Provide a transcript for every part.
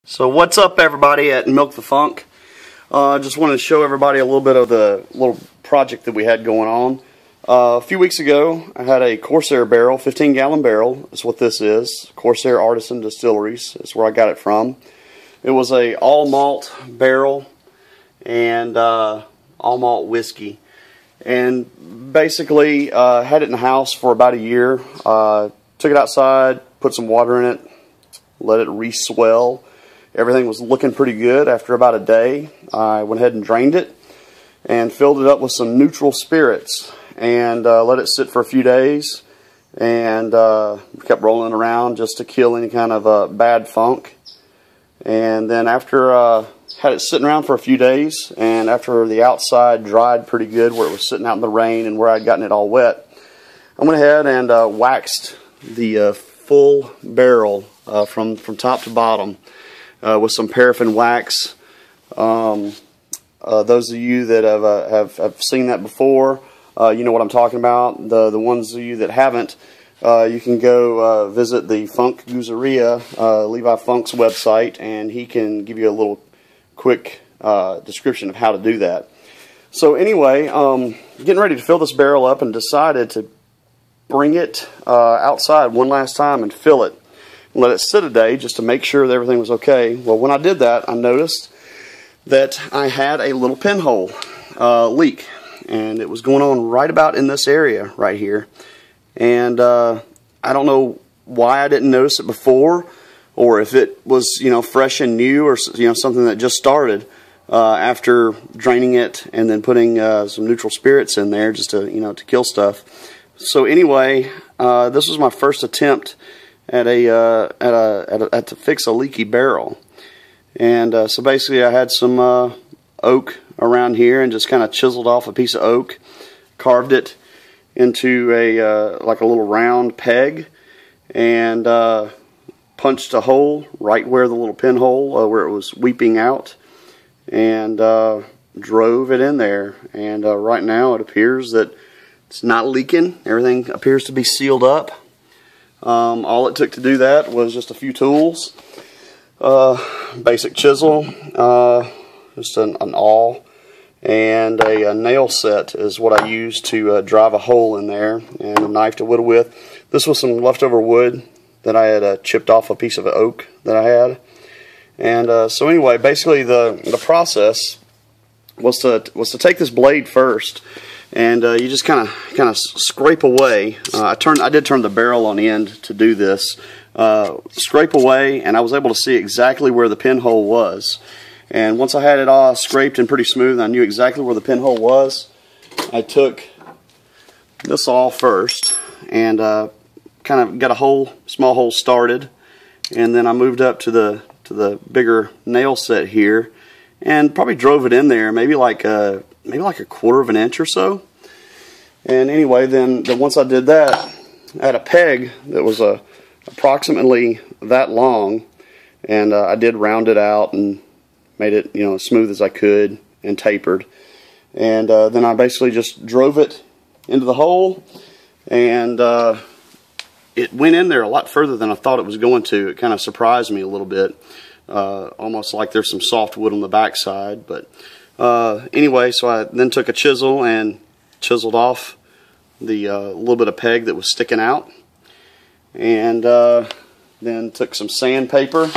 So what's up, everybody at Milk the Funk? Just wanted to show everybody a little bit of the little project that we had going on. A few weeks ago I had a Corsair barrel, 15-gallon barrel. That's what this is. Corsair Artisan Distilleries. That's where I got it from. It was a all malt barrel and all malt whiskey. And basically had it in the house for about a year. Took it outside, put some water in it, let it re-swell. Everything was looking pretty good. After about a day, I went ahead and drained it and filled it up with some neutral spirits and let it sit for a few days, and kept rolling around just to kill any kind of bad funk. And then after had it sitting around for a few days, and after the outside dried pretty good where it was sitting out in the rain and where I'd gotten it all wet, I went ahead and waxed the full barrel from top to bottom with some paraffin wax. Those of you that have seen that before, you know what I'm talking about. The ones of you that haven't, you can go visit the Funk Gooseria, Levi Funk's website, and he can give you a little quick description of how to do that. So anyway, getting ready to fill this barrel up, and decided to bring it outside one last time and fill it. Let it sit a day just to make sure that everything was okay. Well, when I did that, I noticed that I had a little pinhole leak, and it was going on right about in this area right here. And I don't know why I didn't notice it before, or if it was, you know, fresh and new, or, you know, something that just started after draining it and then putting some neutral spirits in there just to, you know, to kill stuff. So anyway, this was my first attempt to fix a leaky barrel. And so basically I had some oak around here, and just kind of chiseled off a piece of oak, carved it into a like a little round peg, and punched a hole right where the little pinhole where it was weeping out, and drove it in there. And right now it appears that it's not leaking. Everything appears to be sealed up. All it took to do that was just a few tools, basic chisel, just an awl, and a nail set is what I used to drive a hole in there, and a knife to whittle with. This was some leftover wood that I had chipped off a piece of oak that I had. And so anyway, basically the process was to take this blade first, and you just kind of scrape away. I did turn the barrel on end to do this. Scrape away, and I was able to see exactly where the pinhole was. And once I had it all scraped and pretty smooth, and I knew exactly where the pinhole was, I took this awl first and kind of got a small hole started, and then I moved up to the bigger nail set here, and probably drove it in there, maybe like a quarter of an inch or so. And anyway, then once I did that, I had a peg that was approximately that long, and I did round it out and made it, you know, as smooth as I could and tapered. And then I basically just drove it into the hole, and it went in there a lot further than I thought it was going to. It kind of surprised me a little bit. Almost like there's some soft wood on the backside. But anyway, so I then took a chisel and chiseled off the little bit of peg that was sticking out, and then took some sandpaper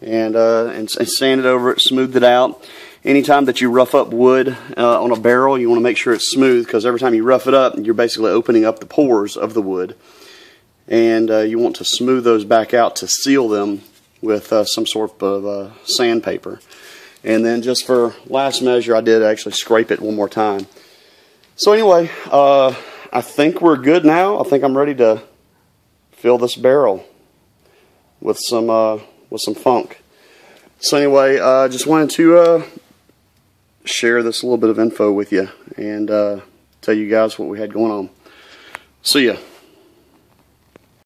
and sanded over it, smoothed it out. Anytime that you rough up wood on a barrel, you want to make sure it's smooth, because every time you rough it up, you're basically opening up the pores of the wood, and you want to smooth those back out to seal them with some sort of sandpaper. And then just for last measure, I did actually scrape it one more time. So anyway, I think we're good now. I think I'm ready to fill this barrel with some funk. So anyway, just wanted to share this little bit of info with you, and tell you guys what we had going on. See ya.